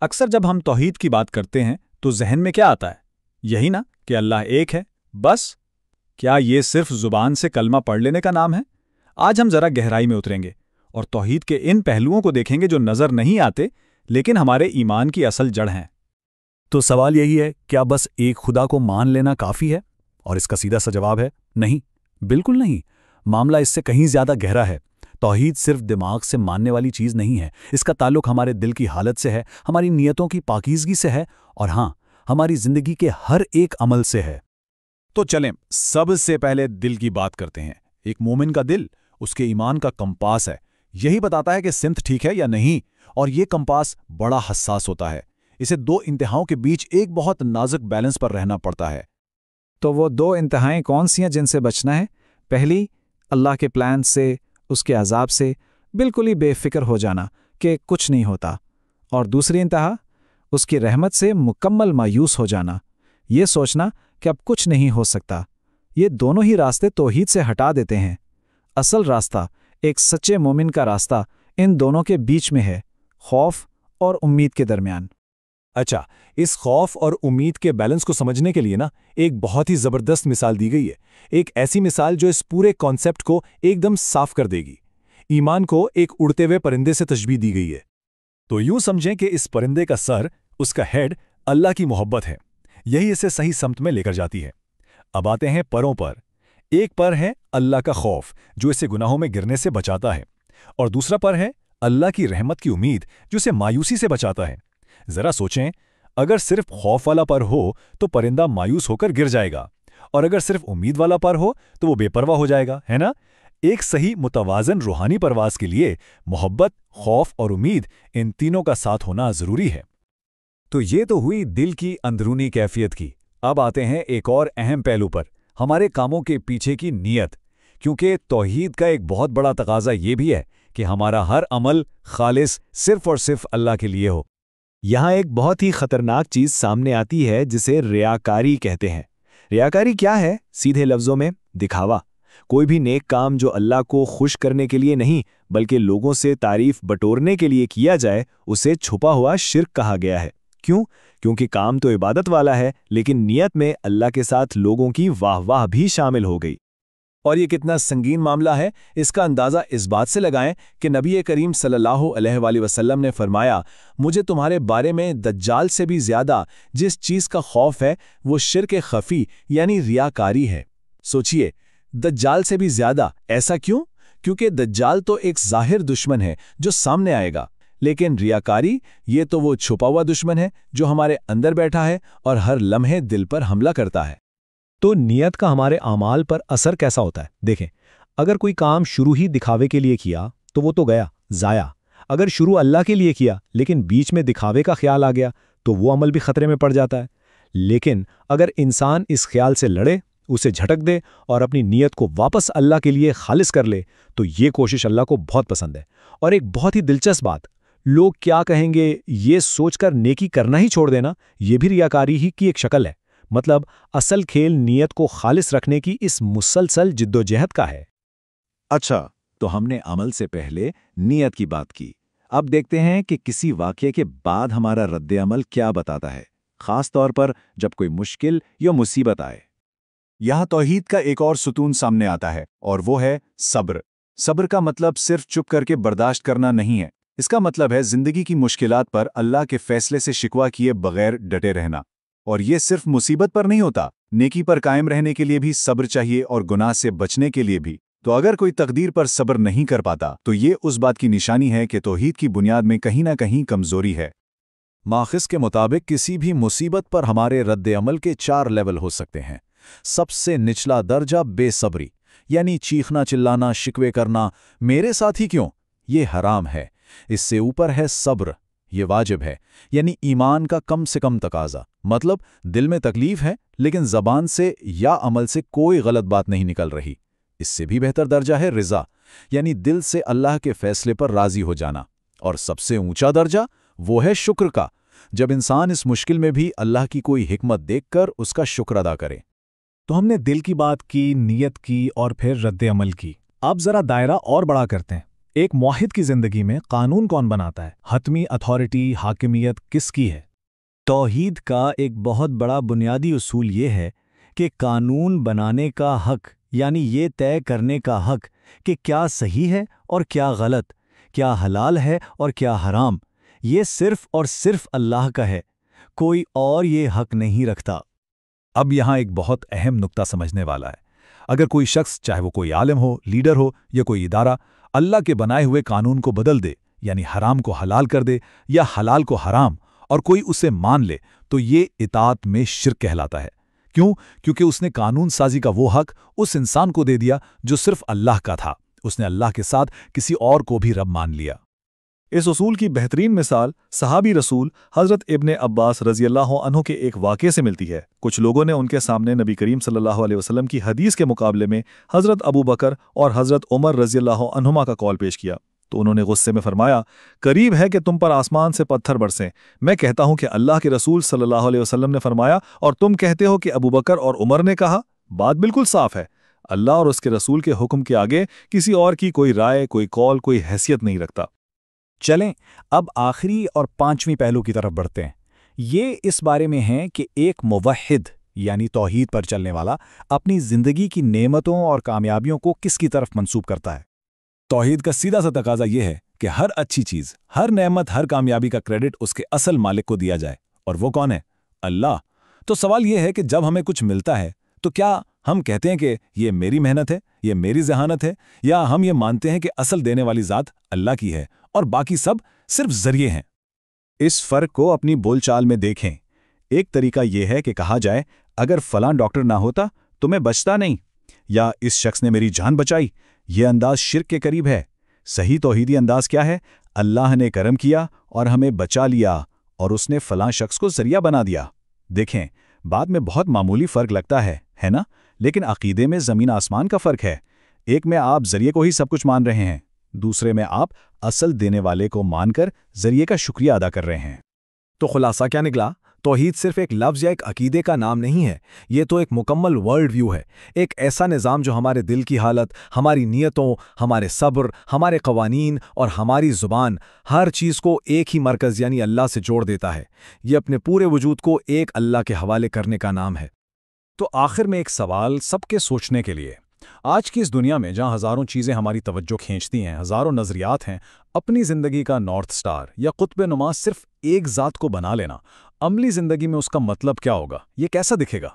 اکثر جب ہم توحید کی بات کرتے ہیں تو ذہن میں کیا آتا ہے؟ یہی نا کہ اللہ ایک ہے، بس؟ کیا یہ صرف زبان سے کلمہ پڑھ لینے کا نام ہے؟ آج ہم ذرا گہرائی میں اتریں گے اور توحید کے ان پہلوؤں کو دیکھیں گے جو نظر نہیں آتے لیکن ہمارے ایمان کی اصل جڑ ہیں۔ تو سوال یہی ہے، کیا بس ایک خدا کو مان لینا کافی ہے؟ اور اس کا سیدھا سا جواب ہے نہیں، بالکل نہیں۔ معاملہ اس سے کہیں زیادہ گہرا ہے۔ توحید صرف دماغ سے ماننے والی چیز نہیں ہے، اس کا تعلق ہمارے دل کی حالت سے ہے، ہماری نیتوں کی پاکیزگی سے ہے، اور ہاں، ہماری زندگی کے ہر ایک عمل سے ہے۔ تو چلیں سب سے پہلے دل کی بات کرتے ہیں۔ ایک مومن کا دل اس کے ایمان کا کمپاس ہے، یہی بتاتا ہے کہ سمت ٹھیک ہے یا نہیں، اور یہ کمپاس بڑا حساس ہوتا ہے۔ اسے دو انتہاؤں کے بیچ ایک بہت نازک بیلنس پر رہنا پڑتا ہے۔ تو وہ دو انتہائیں کون سی ہیں جن سے بچنا ہے؟ پہلی، اللہ کے پلان سے، اس کے عذاب سے بالکل ہی بے فکر ہو جانا کہ کچھ نہیں ہوتا، اور دوسری انتہا، اس کی رحمت سے مکمل مایوس ہو جانا، یہ سوچنا کہ اب کچھ نہیں ہو سکتا۔ یہ دونوں ہی راستے توحید سے ہٹا دیتے ہیں۔ اصل راستہ، ایک سچے مومن کا راستہ، ان دونوں کے بیچ میں ہے، خوف اور امید کے درمیان۔ اچھا، اس خوف اور امید کے بیلنس کو سمجھنے کے لیے ایک بہت ہی زبردست مثال دی گئی ہے، ایک ایسی مثال جو اس پورے کانسیپٹ کو ایک دم صاف کر دے گی۔ ایمان کو ایک اڑتے ہوئے پرندے سے تشبیہ دی گئی ہے۔ تو یوں سمجھیں کہ اس پرندے کا سر، اس کا ہیڈ، اللہ کی محبت ہے، یہی اسے صحیح سمت میں لے کر جاتی ہے۔ اب آتے ہیں پروں پر۔ ایک پر ہے اللہ کا خوف جو اسے گناہوں میں گرنے سے بچاتا ہے، اور دوسرا پر ہے اللہ کی رحمت کی امید جو اسے مایوسی سے بچاتا ہے۔ ذرا سوچیں، اگر صرف خوف والا پر ہو تو پرندہ مایوس ہو کر گر جائے گا، اور اگر صرف امید والا پر ہو تو وہ بے پرواہ ہو جائے گا، ہے نا؟ ایک صحیح متوازن روحانی پرواز کے لیے محبت، خوف اور امید، ان تینوں کا ساتھ ہونا ضروری ہے۔ تو یہ تو ہوئی دل کی اندرونی کیفیت کی۔ اب آتے ہیں ایک اور اہم پہلو پر، ہمارے کاموں کے پیچھے کی نیت، کیونکہ توحید کا ایک بہت بڑا تقاضا یہ بھی ہے کہ ہمارا ہر عمل خالص صرف اور صرف اللہ کے لیے ہو۔ یہاں ایک بہت ہی خطرناک چیز سامنے آتی ہے جسے ریاکاری کہتے ہیں۔ ریاکاری کیا ہے؟ سیدھے لفظوں میں دکھاوا۔ کوئی بھی نیک کام جو اللہ کو خوش کرنے کے لیے نہیں بلکہ لوگوں سے تعریف بٹورنے کے لیے کیا جائے، اسے چھپا ہوا شرک کہا گیا ہے۔ کیوں؟ کیونکہ کام تو عبادت والا ہے لیکن نیت میں اللہ کے ساتھ لوگوں کی واہ واہ بھی شامل ہو گئی۔ اور یہ کتنا سنگین معاملہ ہے، اس کا اندازہ اس بات سے لگائیں کہ نبی کریم صلی اللہ علیہ وآلہ وسلم نے فرمایا، مجھے تمہارے بارے میں دجال سے بھی زیادہ جس چیز کا خوف ہے وہ شرک خفی یعنی ریاکاری ہے۔ سوچئے، دجال سے بھی زیادہ، ایسا کیوں؟ کیونکہ دجال تو ایک ظاہر دشمن ہے جو سامنے آئے گا، لیکن ریاکاری یہ تو وہ چھپا ہوا دشمن ہے جو ہمارے اندر بیٹھا ہے اور ہر لمحے دل پر حملہ کرتا ہے۔ تو نیت کا ہمارے اعمال پر اثر کیسا ہوتا ہے؟ دیکھیں، اگر کوئی کام شروع ہی دکھاوے کے لیے کیا تو وہ تو گیا ضائع۔ اگر شروع اللہ کے لیے کیا لیکن بیچ میں دکھاوے کا خیال آ گیا تو وہ عمل بھی خطرے میں پڑ جاتا ہے۔ لیکن اگر انسان اس خیال سے لڑے، اسے جھٹک دے اور اپنی نیت کو واپس اللہ کے لیے خالص کر لے تو یہ کوشش اللہ کو بہت پسند ہے۔ اور ایک بہت ہی دلچسپ بات، لوگ کیا کہیں گے یہ سوچ کر نیکی کرنا ہی چھوڑ دینا، یہ بھی ریاکاری ہی کی ایک شکل ہے۔ مطلب اصل کھیل نیت کو خالص رکھنے کی اس مسلسل جدوجہد کا ہے۔ اچھا، تو ہم نے عمل سے پہلے نیت کی بات کی۔ اب دیکھتے ہیں کہ کسی واقعے کے بعد ہمارا رد عمل کیا بتاتا ہے، خاص طور پر جب کوئی مشکل یا مصیبت آئے۔ یہاں توحید کا ایک اور ستون سامنے آتا ہے، اور وہ ہے صبر۔ صبر کا مطلب صرف چپ کر کے برداشت کرنا نہیں ہے، اس کا مطلب ہے زندگی کی مشکلات پر اللہ کے فیصلے سے شکوہ کیے بغیر ڈٹے رہنا۔ اور یہ صرف مصیبت پر نہیں ہوتا، نیکی پر قائم رہنے کے لیے بھی صبر چاہیے اور گناہ سے بچنے کے لیے بھی۔ تو اگر کوئی تقدیر پر صبر نہیں کر پاتا تو یہ اس بات کی نشانی ہے کہ توحید کی بنیاد میں کہیں نہ کہیں کمزوری ہے۔ ماخذ کے مطابق کسی بھی مصیبت پر ہمارے رد عمل کے 4 لیول ہو سکتے ہیں۔ سب سے نچلا درجہ بے صبری، یعنی چیخنا چلانا، شکوے کرنا، میرے ساتھ ہی کیوں، یہ حرام ہے۔ اس سے اوپر ہے صبر، یہ واجب ہے، یعنی ایمان کا کم سے کم تقاضا، مطلب دل میں تکلیف ہے لیکن زبان سے یا عمل سے کوئی غلط بات نہیں نکل رہی۔ اس سے بھی بہتر درجہ ہے رضا، یعنی دل سے اللہ کے فیصلے پر راضی ہو جانا۔ اور سب سے اونچا درجہ وہ ہے شکر کا، جب انسان اس مشکل میں بھی اللہ کی کوئی حکمت دیکھ کر اس کا شکر ادا کرے۔ تو ہم نے دل کی بات کی، نیت کی اور پھر رد عمل کی۔ اب ذرا دائرہ اور بڑا کرتے ہیں۔ ایک موحد کی زندگی میں قانون کون بناتا ہے؟ حتمی اتھارٹی، حاکمیت کس کی ہے؟ توحید کا ایک بہت بڑا بنیادی اصول یہ ہے کہ قانون بنانے کا حق، یعنی یہ طے کرنے کا حق کہ کیا صحیح ہے اور کیا غلط، کیا حلال ہے اور کیا حرام، یہ صرف اور صرف اللہ کا ہے، کوئی اور یہ حق نہیں رکھتا۔ اب یہاں ایک بہت اہم نکتہ سمجھنے والا ہے۔ اگر کوئی شخص، چاہے وہ کوئی عالم ہو، لیڈر ہو یا کوئی ادارہ، اللہ کے بنائے ہوئے قانون کو بدل دے، یعنی حرام کو حلال کر دے یا حلال کو حرام، اور کوئی اسے مان لے، تو یہ اطاعت میں شرک کہلاتا ہے۔ کیوں؟ کیونکہ اس نے قانون سازی کا وہ حق اس انسان کو دے دیا جو صرف اللہ کا تھا۔ اس نے اللہ کے ساتھ کسی اور کو بھی رب مان لیا۔ اس اصول کی بہترین مثال صحابی رسول حضرت ابن عباس رضی اللہ عنہ کے ایک واقعے سے ملتی ہے۔ کچھ لوگوں نے ان کے سامنے نبی کریم صلی اللہ علیہ وسلم کی حدیث کے مقابلے میں حضرت ابو بکر اور حضرت عمر رضی اللہ عنہما کا قول پیش کیا، تو انہوں نے غصے میں فرمایا، قریب ہے کہ تم پر آسمان سے پتھر برسیں، میں کہتا ہوں کہ اللہ کے رسول صلی اللہ علیہ وسلم نے فرمایا اور تم کہتے ہو کہ ابو بکر اور عمر نے کہا۔ بات بالکل صاف ہے، اللہ اور اس کے رسول کے حکم کے آگے کسی اور کی کوئی رائے، کوئی قول، کوئی حیثیت نہیں رکھتا۔ چلیں اب آخری اور 5ویں پہلو کی طرف بڑھتے ہیں۔ یہ اس بارے میں ہے کہ ایک موحد یعنی توحید پر چلنے والا اپنی زندگی کی نعمتوں اور کامیابیوں کو کس کی طرف منسوب کرتا ہے۔ توحید کا سیدھا سا تقاضا یہ ہے کہ ہر اچھی چیز، ہر نعمت، ہر کامیابی کا کریڈٹ اس کے اصل مالک کو دیا جائے، اور وہ کون ہے؟ اللہ۔ تو سوال یہ ہے کہ جب ہمیں کچھ ملتا ہے تو کیا ہم کہتے ہیں کہ یہ میری محنت ہے، یہ میری ذہانت ہے، یا ہم یہ مانتے ہیں کہ اصل دینے والی ذات اللہ کی ہے اور باقی سب صرف ذریعے ہیں؟ اس فرق کو اپنی بول چال میں دیکھیں۔ ایک طریقہ یہ ہے کہ کہا جائے اگر فلاں ڈاکٹر نہ ہوتا تو میں بچتا نہیں، یا اس شخص نے میری جان بچائی۔ یہ انداز شرک کے قریب ہے۔ صحیح توحیدی انداز کیا ہے؟ اللہ نے کرم کیا اور ہمیں بچا لیا، اور اس نے فلاں شخص کو ذریعہ بنا دیا۔ دیکھیں، بات میں بہت معمولی فرق لگتا ہے نا؟ لیکن عقیدے میں زمین آسمان کا فرق ہے۔ ایک میں آپ ذریعے کو ہی سب کچھ مان رہے ہیں، دوسرے میں آپ اصل دینے والے کو مان کر ذریعے کا شکریہ ادا کر رہے ہیں۔ تو خلاصہ کیا نکلا؟ توحید صرف ایک لفظ یا ایک عقیدے کا نام نہیں ہے، یہ تو ایک مکمل ورلڈ ویو ہے، ایک ایسا نظام جو ہمارے دل کی حالت، ہماری نیتوں، ہمارے صبر، ہمارے قوانین اور ہماری زبان، ہر چیز کو ایک ہی مرکز یعنی اللہ سے جوڑ دیتا ہے۔ یہ اپنے پورے وجود کو ایک اللہ کے حوالے کرنے کا نام ہے۔ تو آخر میں ایک سوال سب کے سوچنے کے لیے، آج کی اس دنیا میں جہاں ہزاروں چیزیں ہماری توجہ کھینچتی ہیں، ہزاروں نظریات ہیں، اپنی زندگی کا نارتھ سٹار یا قطب نما صرف ایک ذات کو بنا لینا، عملی زندگی میں اس کا مطلب کیا ہوگا؟ یہ کیسا دکھے گا؟